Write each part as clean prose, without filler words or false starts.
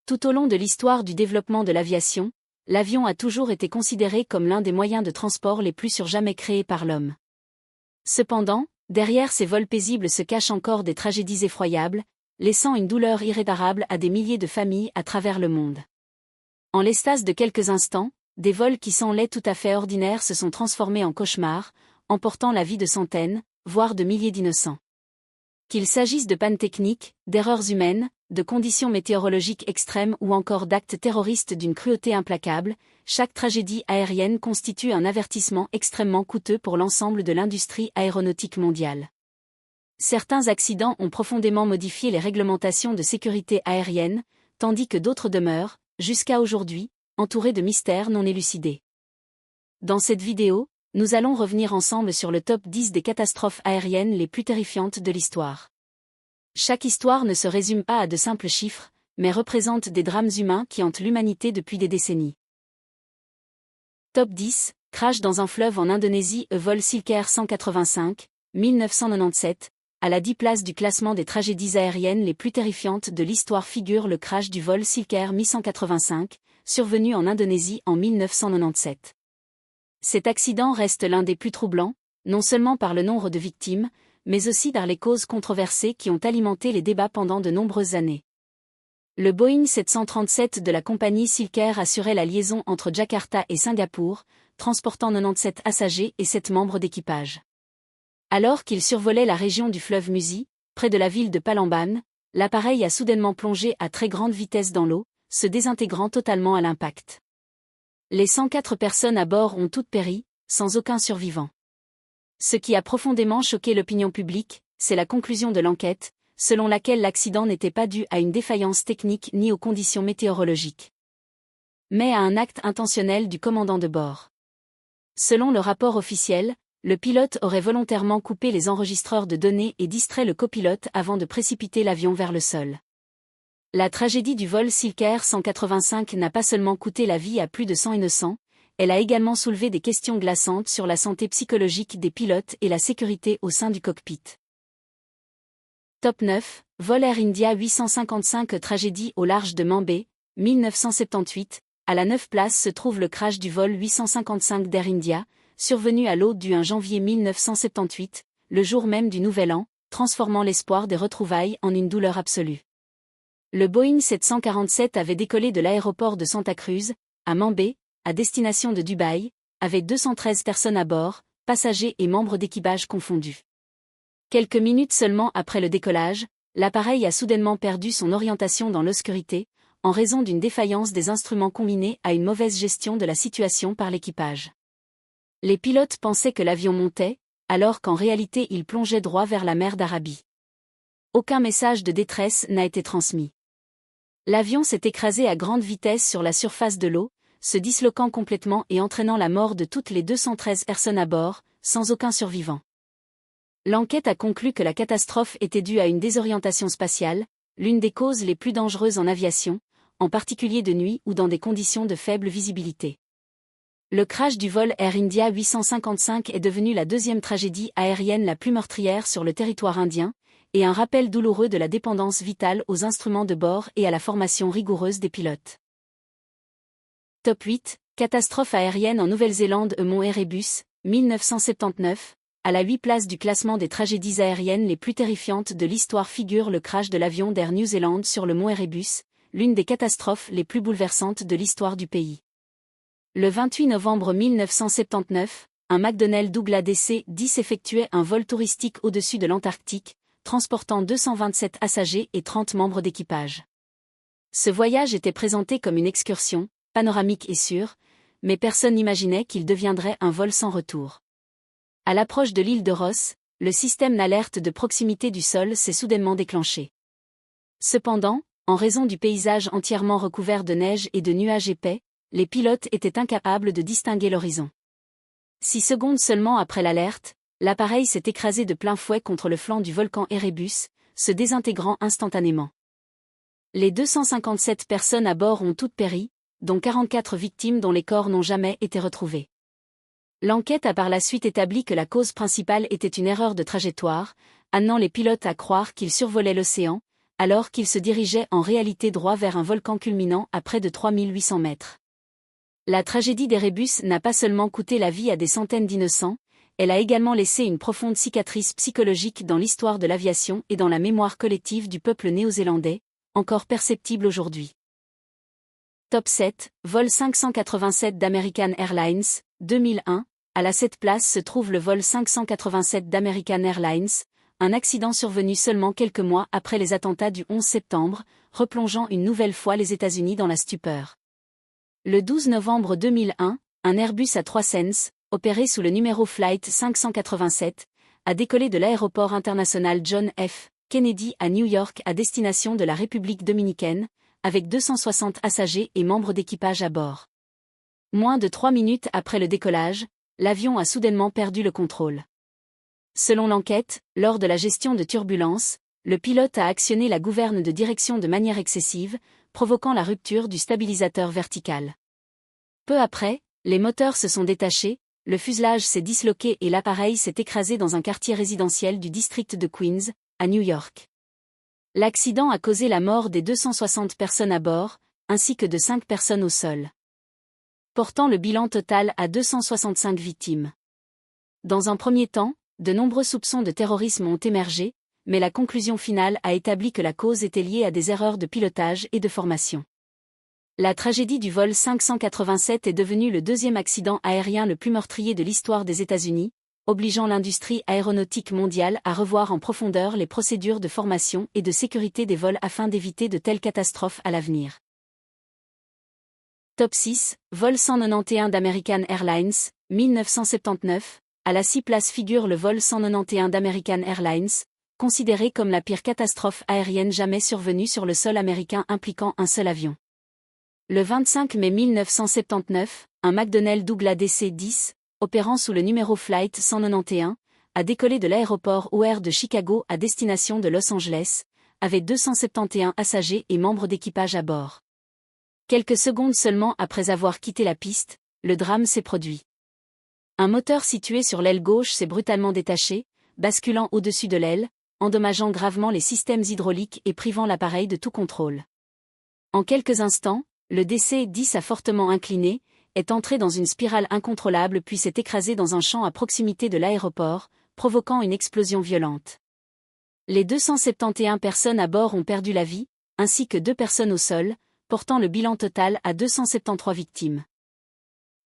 Tout au long de l'histoire du développement de l'aviation, l'avion a toujours été considéré comme l'un des moyens de transport les plus sûrs jamais créés par l'homme. Cependant, derrière ces vols paisibles se cachent encore des tragédies effroyables, laissant une douleur irréparable à des milliers de familles à travers le monde. En l'espace de quelques instants, des vols qui semblaient tout à fait ordinaires se sont transformés en cauchemars, emportant la vie de centaines, voire de milliers d'innocents. Qu'il s'agisse de pannes techniques, d'erreurs humaines, de conditions météorologiques extrêmes ou encore d'actes terroristes d'une cruauté implacable, chaque tragédie aérienne constitue un avertissement extrêmement coûteux pour l'ensemble de l'industrie aéronautique mondiale. Certains accidents ont profondément modifié les réglementations de sécurité aérienne, tandis que d'autres demeurent, jusqu'à aujourd'hui, entourés de mystères non élucidés. Dans cette vidéo, nous allons revenir ensemble sur le top 10 des catastrophes aériennes les plus terrifiantes de l'histoire. Chaque histoire ne se résume pas à de simples chiffres, mais représente des drames humains qui hantent l'humanité depuis des décennies. Top 10, crash dans un fleuve en Indonésie. Vol Silk-Air 185, 1997, à la 10 place du classement des tragédies aériennes les plus terrifiantes de l'histoire figure le crash du vol Silk-Air Mi 185, survenu en Indonésie en 1997. Cet accident reste l'un des plus troublants, non seulement par le nombre de victimes, mais aussi par les causes controversées qui ont alimenté les débats pendant de nombreuses années. Le Boeing 737 de la compagnie Silk-Air assurait la liaison entre Jakarta et Singapour, transportant 97 passagers et 7 membres d'équipage. Alors qu'il survolait la région du fleuve Musi, près de la ville de Palembang, l'appareil a soudainement plongé à très grande vitesse dans l'eau, se désintégrant totalement à l'impact. Les 104 personnes à bord ont toutes péri, sans aucun survivant. Ce qui a profondément choqué l'opinion publique, c'est la conclusion de l'enquête, selon laquelle l'accident n'était pas dû à une défaillance technique ni aux conditions météorologiques, mais à un acte intentionnel du commandant de bord. Selon le rapport officiel, le pilote aurait volontairement coupé les enregistreurs de données et distrait le copilote avant de précipiter l'avion vers le sol. La tragédie du vol Silk-Air 185 n'a pas seulement coûté la vie à plus de 100 innocents, elle a également soulevé des questions glaçantes sur la santé psychologique des pilotes et la sécurité au sein du cockpit. Top 9, vol Air India 855 tragédie au large de Mumbai, 1978, à la 9 place se trouve le crash du vol 855 d'Air India, survenu à l'aube du 1 janvier 1978, le jour même du Nouvel An, transformant l'espoir des retrouvailles en une douleur absolue. Le Boeing 747 avait décollé de l'aéroport de Santa Cruz, à Mumbai, à destination de Dubaï, avec 213 personnes à bord, passagers et membres d'équipage confondus. Quelques minutes seulement après le décollage, l'appareil a soudainement perdu son orientation dans l'obscurité, en raison d'une défaillance des instruments combinée à une mauvaise gestion de la situation par l'équipage. Les pilotes pensaient que l'avion montait, alors qu'en réalité il plongeait droit vers la mer d'Arabie. Aucun message de détresse n'a été transmis. L'avion s'est écrasé à grande vitesse sur la surface de l'eau, se disloquant complètement et entraînant la mort de toutes les 213 personnes à bord, sans aucun survivant. L'enquête a conclu que la catastrophe était due à une désorientation spatiale, l'une des causes les plus dangereuses en aviation, en particulier de nuit ou dans des conditions de faible visibilité. Le crash du vol Air India 855 est devenu la deuxième tragédie aérienne la plus meurtrière sur le territoire indien, et un rappel douloureux de la dépendance vitale aux instruments de bord et à la formation rigoureuse des pilotes. Top 8, catastrophe aérienne en Nouvelle-Zélande. Mont Erebus, 1979, à la 8 place du classement des tragédies aériennes les plus terrifiantes de l'histoire figure le crash de l'avion d'Air New Zealand sur le mont Erebus, l'une des catastrophes les plus bouleversantes de l'histoire du pays. Le 28 novembre 1979, un McDonnell Douglas DC-10 effectuait un vol touristique au-dessus de l'Antarctique, transportant 227 passagers et 30 membres d'équipage. Ce voyage était présenté comme une excursion, panoramique et sûre, mais personne n'imaginait qu'il deviendrait un vol sans retour. À l'approche de l'île de Ross, le système d'alerte de proximité du sol s'est soudainement déclenché. Cependant, en raison du paysage entièrement recouvert de neige et de nuages épais, les pilotes étaient incapables de distinguer l'horizon. 6 secondes seulement après l'alerte, l'appareil s'est écrasé de plein fouet contre le flanc du volcan Erebus, se désintégrant instantanément. Les 257 personnes à bord ont toutes péri, dont 44 victimes dont les corps n'ont jamais été retrouvés. L'enquête a par la suite établi que la cause principale était une erreur de trajectoire, amenant les pilotes à croire qu'ils survolaient l'océan, alors qu'il se dirigeait en réalité droit vers un volcan culminant à près de 3800 mètres. La tragédie d'Erebus n'a pas seulement coûté la vie à des centaines d'innocents, elle a également laissé une profonde cicatrice psychologique dans l'histoire de l'aviation et dans la mémoire collective du peuple néo-zélandais, encore perceptible aujourd'hui. Top 7, vol 587 d'American Airlines, 2001. À la 7e place se trouve le vol 587 d'American Airlines, un accident survenu seulement quelques mois après les attentats du 11 septembre, replongeant une nouvelle fois les États-Unis dans la stupeur. Le 12 novembre 2001, un Airbus A320, opéré sous le numéro Flight 587, a décollé de l'aéroport international John F. Kennedy à New York à destination de la République dominicaine, avec 260 passagers et membres d'équipage à bord. Moins de 3 minutes après le décollage, l'avion a soudainement perdu le contrôle. Selon l'enquête, lors de la gestion de turbulences, le pilote a actionné la gouverne de direction de manière excessive, provoquant la rupture du stabilisateur vertical. Peu après, les moteurs se sont détachés, le fuselage s'est disloqué et l'appareil s'est écrasé dans un quartier résidentiel du district de Queens, à New York. L'accident a causé la mort des 260 personnes à bord, ainsi que de 5 personnes au sol, portant le bilan total à 265 victimes. Dans un premier temps, de nombreux soupçons de terrorisme ont émergé, mais la conclusion finale a établi que la cause était liée à des erreurs de pilotage et de formation. La tragédie du vol 587 est devenue le deuxième accident aérien le plus meurtrier de l'histoire des États-Unis, obligeant l'industrie aéronautique mondiale à revoir en profondeur les procédures de formation et de sécurité des vols afin d'éviter de telles catastrophes à l'avenir. Top 6, vol 191 d'American Airlines, 1979. À la 6e place figure le vol 191 d'American Airlines, considéré comme la pire catastrophe aérienne jamais survenue sur le sol américain impliquant un seul avion. Le 25 mai 1979, un McDonnell Douglas DC-10, opérant sous le numéro Flight 191, a décollé de l'aéroport O'Hare de Chicago à destination de Los Angeles, avec 271 passagers et membres d'équipage à bord. Quelques secondes seulement après avoir quitté la piste, le drame s'est produit. Un moteur situé sur l'aile gauche s'est brutalement détaché, basculant au-dessus de l'aile, endommageant gravement les systèmes hydrauliques et privant l'appareil de tout contrôle. En quelques instants, le DC-10 a fortement incliné, est entré dans une spirale incontrôlable puis s'est écrasé dans un champ à proximité de l'aéroport, provoquant une explosion violente. Les 271 personnes à bord ont perdu la vie, ainsi que 2 personnes au sol, portant le bilan total à 273 victimes.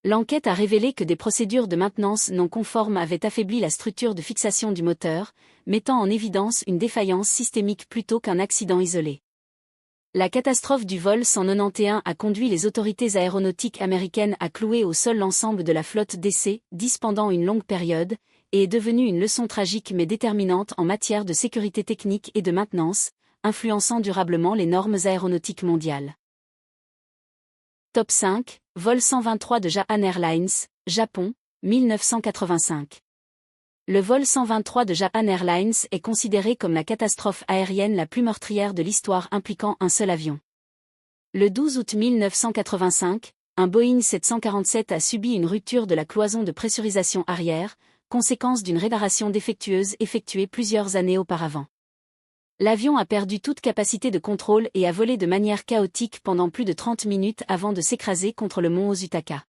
L'enquête a révélé que des procédures de maintenance non conformes avaient affaibli la structure de fixation du moteur, mettant en évidence une défaillance systémique plutôt qu'un accident isolé. La catastrophe du vol 191 a conduit les autorités aéronautiques américaines à clouer au sol l'ensemble de la flotte DC-10 pendant une longue période, et est devenue une leçon tragique mais déterminante en matière de sécurité technique et de maintenance, influençant durablement les normes aéronautiques mondiales. Top 5, vol 123 de Japan Airlines, Japon, 1985. Le vol 123 de Japan Airlines est considéré comme la catastrophe aérienne la plus meurtrière de l'histoire impliquant un seul avion. Le 12 août 1985, un Boeing 747 a subi une rupture de la cloison de pressurisation arrière, conséquence d'une réparation défectueuse effectuée plusieurs années auparavant. L'avion a perdu toute capacité de contrôle et a volé de manière chaotique pendant plus de 30 minutes avant de s'écraser contre le mont Ozutaka.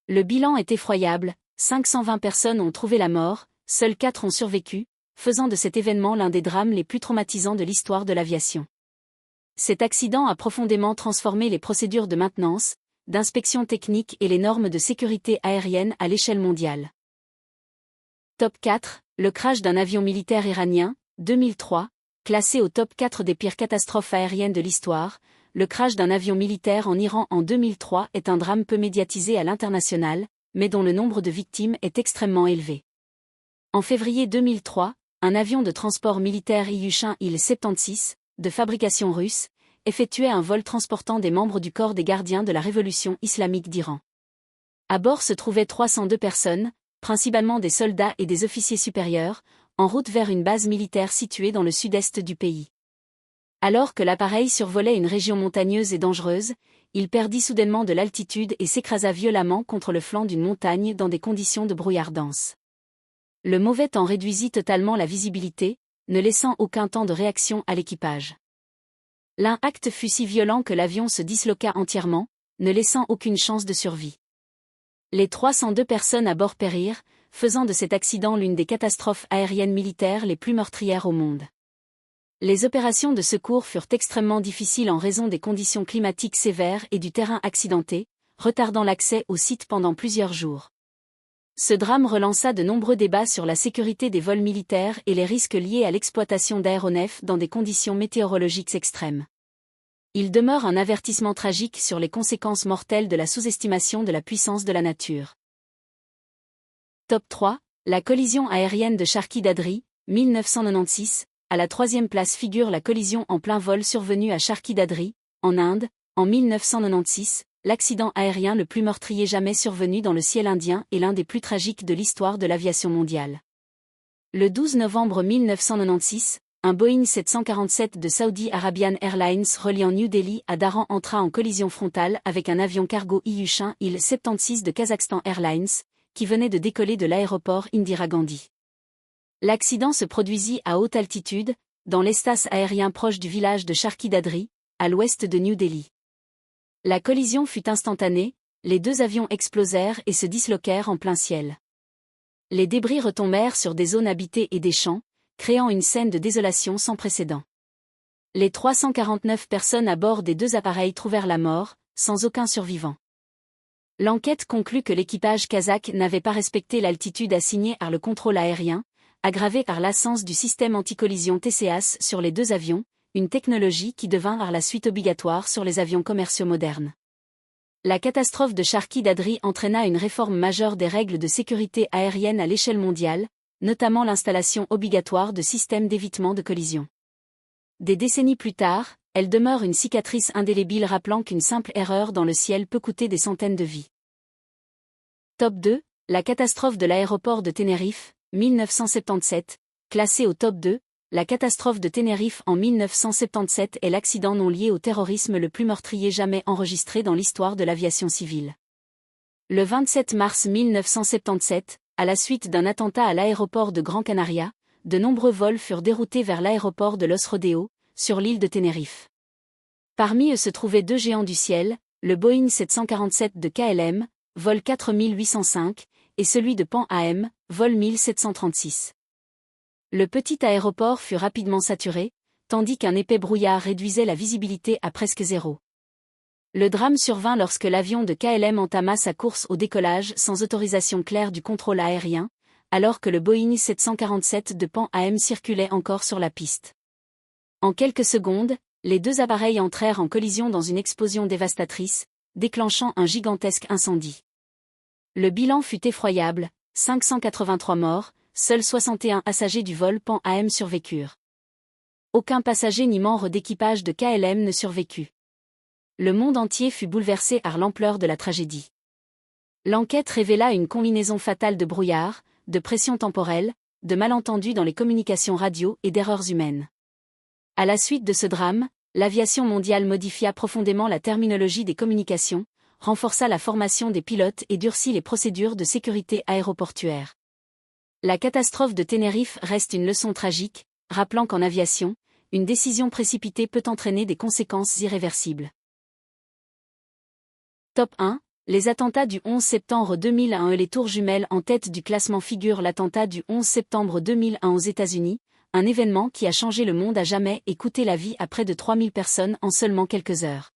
Le bilan est effroyable, 520 personnes ont trouvé la mort, seuls 4 ont survécu, faisant de cet événement l'un des drames les plus traumatisants de l'histoire de l'aviation. Cet accident a profondément transformé les procédures de maintenance, d'inspection technique et les normes de sécurité aérienne à l'échelle mondiale. Top 4, le crash d'un avion militaire iranien, 2003. Classé au top 4 des pires catastrophes aériennes de l'histoire, le crash d'un avion militaire en Iran en 2003 est un drame peu médiatisé à l'international, mais dont le nombre de victimes est extrêmement élevé. En février 2003, un avion de transport militaire Ilyushin Il-76, de fabrication russe, effectuait un vol transportant des membres du corps des gardiens de la révolution islamique d'Iran. À bord se trouvaient 302 personnes, principalement des soldats et des officiers supérieurs, en route vers une base militaire située dans le sud-est du pays. Alors que l'appareil survolait une région montagneuse et dangereuse, il perdit soudainement de l'altitude et s'écrasa violemment contre le flanc d'une montagne dans des conditions de brouillard dense. Le mauvais temps réduisit totalement la visibilité, ne laissant aucun temps de réaction à l'équipage. L'impact fut si violent que l'avion se disloqua entièrement, ne laissant aucune chance de survie. Les 302 personnes à bord périrent, faisant de cet accident l'une des catastrophes aériennes militaires les plus meurtrières au monde. Les opérations de secours furent extrêmement difficiles en raison des conditions climatiques sévères et du terrain accidenté, retardant l'accès au site pendant plusieurs jours. Ce drame relança de nombreux débats sur la sécurité des vols militaires et les risques liés à l'exploitation d'aéronefs dans des conditions météorologiques extrêmes. Il demeure un avertissement tragique sur les conséquences mortelles de la sous-estimation de la puissance de la nature. Top 3, la collision aérienne de Charkhi Dadri, 1996. À la troisième place figure la collision en plein vol survenue à Charkhi Dadri, en Inde, en 1996, l'accident aérien le plus meurtrier jamais survenu dans le ciel indien et l'un des plus tragiques de l'histoire de l'aviation mondiale. Le 12 novembre 1996, un Boeing 747 de Saudi Arabian Airlines reliant New Delhi à Dhahran entra en collision frontale avec un avion cargo IL-76 Il-76 de Kazakhstan Airlines, qui venait de décoller de l'aéroport Indira Gandhi. L'accident se produisit à haute altitude, dans l'espace aérien proche du village de Charkhi Dadri, à l'ouest de New Delhi. La collision fut instantanée, les deux avions explosèrent et se disloquèrent en plein ciel. Les débris retombèrent sur des zones habitées et des champs, créant une scène de désolation sans précédent. Les 349 personnes à bord des deux appareils trouvèrent la mort, sans aucun survivant. L'enquête conclut que l'équipage kazakh n'avait pas respecté l'altitude assignée par le contrôle aérien, aggravée par l'absence du système anti-collision TCAS sur les deux avions, une technologie qui devint par la suite obligatoire sur les avions commerciaux modernes. La catastrophe de Charkhi Dadri entraîna une réforme majeure des règles de sécurité aérienne à l'échelle mondiale, notamment l'installation obligatoire de systèmes d'évitement de collision. Des décennies plus tard, elle demeure une cicatrice indélébile rappelant qu'une simple erreur dans le ciel peut coûter des centaines de vies. Top 2, la catastrophe de l'aéroport de Tenerife, 1977, classée au top 2, la catastrophe de Tenerife en 1977 est l'accident non lié au terrorisme le plus meurtrier jamais enregistré dans l'histoire de l'aviation civile. Le 27 mars 1977, à la suite d'un attentat à l'aéroport de Gran Canaria, de nombreux vols furent déroutés vers l'aéroport de Los Rodeos, sur l'île de Tenerife. Parmi eux se trouvaient deux géants du ciel, le Boeing 747 de KLM, vol 4805, et celui de Pan AM, vol 1736. Le petit aéroport fut rapidement saturé, tandis qu'un épais brouillard réduisait la visibilité à presque zéro. Le drame survint lorsque l'avion de KLM entama sa course au décollage sans autorisation claire du contrôle aérien, alors que le Boeing 747 de Pan AM circulait encore sur la piste. En quelques secondes, les deux appareils entrèrent en collision dans une explosion dévastatrice, déclenchant un gigantesque incendie. Le bilan fut effroyable, 583 morts, seuls 61 passagers du vol Pan AM survécurent. Aucun passager ni membre d'équipage de KLM ne survécut. Le monde entier fut bouleversé par l'ampleur de la tragédie. L'enquête révéla une combinaison fatale de brouillard, de pression temporelle, de malentendus dans les communications radio et d'erreurs humaines. À la suite de ce drame, l'aviation mondiale modifia profondément la terminologie des communications, renforça la formation des pilotes et durcit les procédures de sécurité aéroportuaire. La catastrophe de Tenerife reste une leçon tragique, rappelant qu'en aviation, une décision précipitée peut entraîner des conséquences irréversibles. Top 1. Les attentats du 11 septembre 2001 et les tours jumelles en tête du classement figure l'attentat du 11 septembre 2001 aux États-Unis, un événement qui a changé le monde à jamais et coûté la vie à près de 3000 personnes en seulement quelques heures.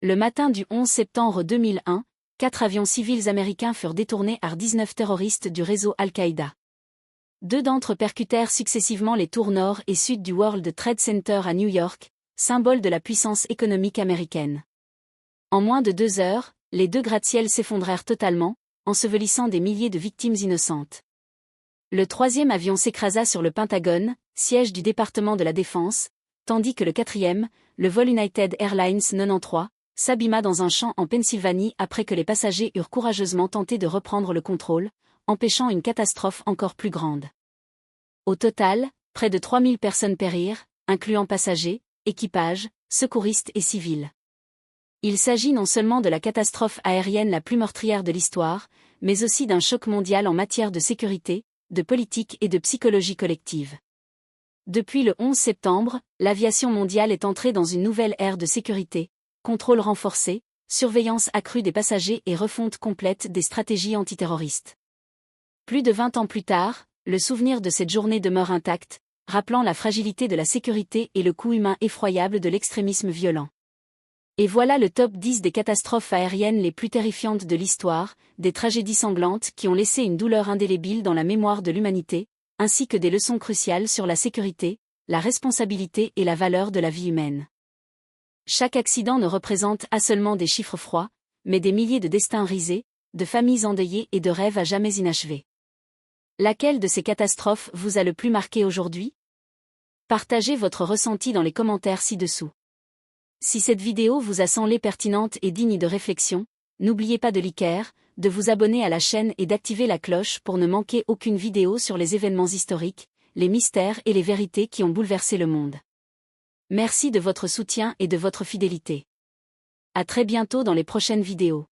Le matin du 11 septembre 2001, 4 avions civils américains furent détournés par 19 terroristes du réseau Al-Qaïda. 2 d'entre eux percutèrent successivement les tours nord et sud du World Trade Center à New York, symbole de la puissance économique américaine. En moins de 2 heures, les 2 gratte-ciels s'effondrèrent totalement, ensevelissant des milliers de victimes innocentes. Le 3e avion s'écrasa sur le Pentagone, siège du département de la Défense, tandis que le 4e, le vol United Airlines 93, s'abîma dans un champ en Pennsylvanie après que les passagers eurent courageusement tenté de reprendre le contrôle, empêchant une catastrophe encore plus grande. Au total, près de 3000 personnes périrent, incluant passagers, équipages, secouristes et civils. Il s'agit non seulement de la catastrophe aérienne la plus meurtrière de l'histoire, mais aussi d'un choc mondial en matière de sécurité, de politique et de psychologie collective. Depuis le 11 septembre, l'aviation mondiale est entrée dans une nouvelle ère de sécurité, contrôle renforcé, surveillance accrue des passagers et refonte complète des stratégies antiterroristes. Plus de 20 ans plus tard, le souvenir de cette journée demeure intact, rappelant la fragilité de la sécurité et le coût humain effroyable de l'extrémisme violent. Et voilà le top 10 des catastrophes aériennes les plus terrifiantes de l'histoire, des tragédies sanglantes qui ont laissé une douleur indélébile dans la mémoire de l'humanité, ainsi que des leçons cruciales sur la sécurité, la responsabilité et la valeur de la vie humaine. Chaque accident ne représente pas seulement des chiffres froids, mais des milliers de destins risés, de familles endeuillées et de rêves à jamais inachevés. Laquelle de ces catastrophes vous a le plus marqué aujourd'hui? Partagez votre ressenti dans les commentaires ci-dessous. Si cette vidéo vous a semblé pertinente et digne de réflexion, n'oubliez pas de liker, de vous abonner à la chaîne et d'activer la cloche pour ne manquer aucune vidéo sur les événements historiques, les mystères et les vérités qui ont bouleversé le monde. Merci de votre soutien et de votre fidélité. À très bientôt dans les prochaines vidéos.